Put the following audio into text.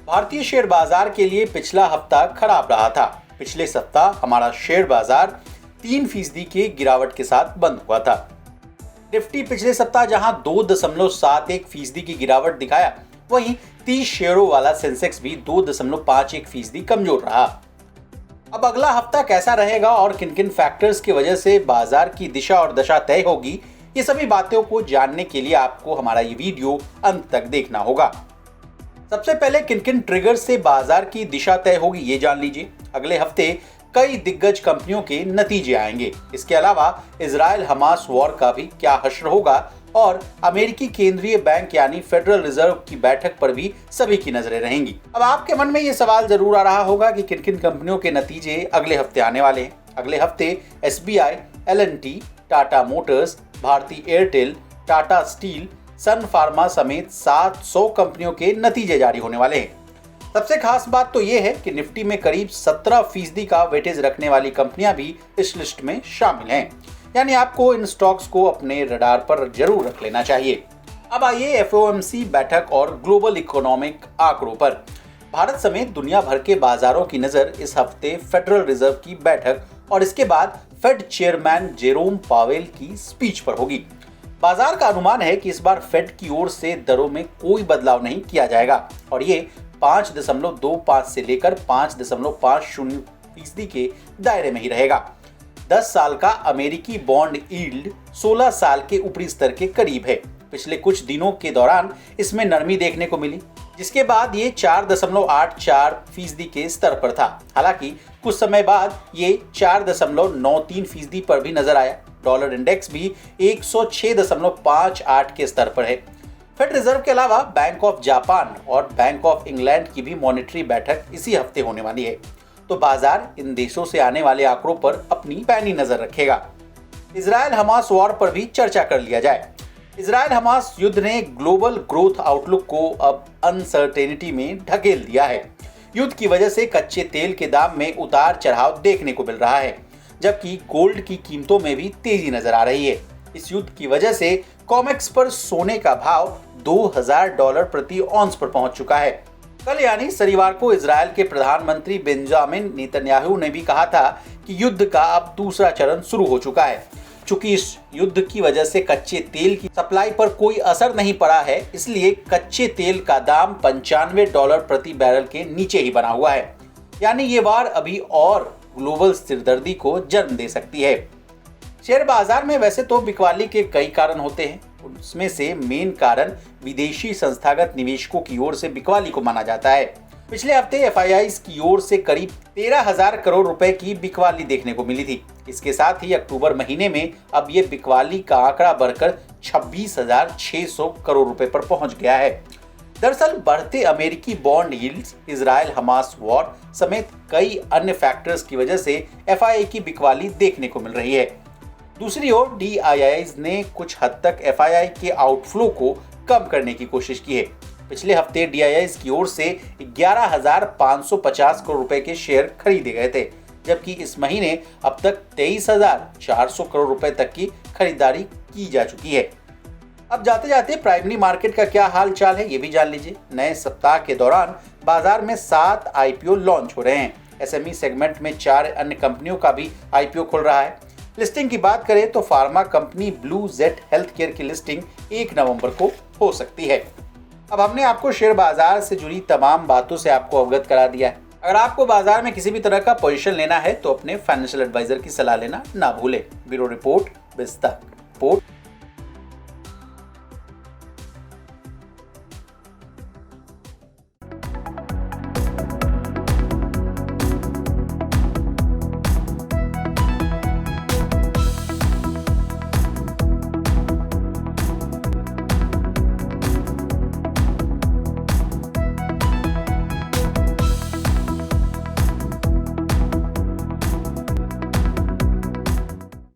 भारतीय शेयर बाजार के लिए पिछला हफ्ता खराब रहा था। पिछले सप्ताह हमारा शेयर बाजार 3% के गिरावट के साथ बंद हुआ था। निफ्टी पिछले सप्ताह जहां 2.71% की गिरावट दिखाया, वहीं 30 शेयरों वाला सेंसेक्स भी 2.51% कमजोर रहा। अब अगला हफ्ता कैसा रहेगा और किन किन फैक्टर्स की वजह से बाजार की दिशा और दशा तय होगी, ये सभी बातों को जानने के लिए आपको हमारा ये वीडियो अंत तक देखना होगा। सबसे पहले किन किन ट्रिगर से बाजार की दिशा तय होगी ये जान लीजिए। अगले हफ्ते कई दिग्गज कंपनियों के नतीजे आएंगे। इसके अलावा इजराइल हमास वॉर का भी क्या हश्र होगा और अमेरिकी केंद्रीय बैंक यानी फेडरल रिजर्व की बैठक पर भी सभी की नजरें रहेंगी। अब आपके मन में ये सवाल जरूर आ रहा होगा कि किन किन कंपनियों के नतीजे अगले हफ्ते आने वाले हैं। अगले हफ्ते SBI, L&T, Tata motors, Bharti Airtel, Tata steel, Sun Pharma समेत 700 कंपनियों के नतीजे जारी होने वाले हैं। सबसे खास बात तो यह है कि निफ्टी में करीब 17% का वेटेज रखने वाली कंपनियां भी इस लिस्ट में शामिल हैं। यानी आपको इन स्टॉक्स को अपने रडार पर जरूर रख लेना चाहिए। अब आइए FOMC बैठक और ग्लोबल इकोनॉमिक आंकड़ों पर। भारत समेत दुनिया भर के बाजारों की नजर इस हफ्ते फेडरल रिजर्व की बैठक और इसके बाद फेड चेयरमैन जेरोम पावेल की स्पीच पर होगी। बाजार का अनुमान है कि इस बार फेड की ओर से दरों में कोई बदलाव नहीं किया जाएगा और ये 5.25 से लेकर 5.50% के दायरे में ही रहेगा। 10 साल का अमेरिकी बॉन्ड यील्ड 16 साल के ऊपरी स्तर के करीब है। पिछले कुछ दिनों के दौरान इसमें नरमी देखने को मिली, जिसके बाद ये 4.84% के स्तर पर था। हालांकि कुछ समय बाद ये 4.93% पर भी नजर आया। डॉलर इंडेक्स भी 106.58 के स्तर पर है। फेड रिजर्व के अलावा बैंक ऑफ जापान और बैंक ऑफ इंग्लैंड की भी मॉनेटरी बैठक इसी हफ्ते होने वाली है, तो बाजार इन देशों से आने वाले आंकड़ों पर अपनी पैनी नजर रखेगा। इजराइल हमास वॉर पर भी चर्चा कर लिया जाए। इजराइल हमास युद्ध ने ग्लोबल ग्रोथ आउटलुक को अब अनसर्टेनिटी में ढकेल दिया है। युद्ध की वजह से कच्चे तेल के दाम में उतार चढ़ाव देखने को मिल रहा है, जबकि गोल्ड की कीमतों में भी तेजी नजर आ रही है। इस युद्ध की वजह से कॉमेक्स पर सोने का भाव $2000 प्रति औंस पर पहुंच चुका है। कल यानी शनिवार को इजराइल के प्रधानमंत्री बेंजामिन नेतन्याहू ने भी कहा था कि युद्ध का अब दूसरा चरण शुरू हो चुका है। चूंकि इस युद्ध की वजह से कच्चे तेल की सप्लाई पर कोई असर नहीं पड़ा है, इसलिए कच्चे तेल का दाम $95 प्रति बैरल के नीचे ही बना हुआ है। यानी ये वार अभी और ग्लोबल सिरदर्दी को जन्म दे सकती है। शेयर बाजार में वैसे तो बिकवाली के कई कारण होते हैं, उसमें से मेन कारण विदेशी संस्थागत निवेशकों की ओर से बिकवाली को माना जाता है। पिछले हफ्ते FIIs की ओर से करीब 13,000 करोड़ रुपए की बिकवाली देखने को मिली थी। इसके साथ ही अक्टूबर महीने में अब ये बिकवाली का आंकड़ा बढ़कर 26,600 करोड़ रुपए पर पहुंच गया है। दरअसल बढ़ते अमेरिकी bond yields, Israel Hamas war समेत कई अन्य फैक्टर्स की वजह से FII की बिकवाली देखने को मिल रही है। दूसरी ओर DIIs ने कुछ हद तक FII के आउटफ्लो को कम करने की कोशिश की है। पिछले हफ्ते DIIs की ओर से 11,550 करोड़ रुपए के शेयर खरीदे गए थे, जबकि इस महीने अब तक 23,400 करोड़ रुपए तक की खरीदारी की जा चुकी है। अब जाते जाते प्राइमरी मार्केट का क्या हाल चाल है ये भी जान लीजिए। नए सप्ताह के दौरान बाजार में 7 IPO लॉन्च हो रहे हैं। SME सेगमेंट में 4 अन्य कंपनियों का भी IPO खुल रहा है। लिस्टिंग की बात करें तो pharma company blue jet health care की लिस्टिंग 1 नवंबर को हो सकती है। अब हमने आपको शेयर बाजार से जुड़ी तमाम बातों से आपको अवगत करा दिया है। अगर आपको बाजार में किसी भी तरह का पोजीशन लेना है तो अपने फाइनेंशियल एडवाइजर की सलाह लेना ना भूलें। ब्यूरो रिपोर्ट, बिस्तर रिपोर्ट।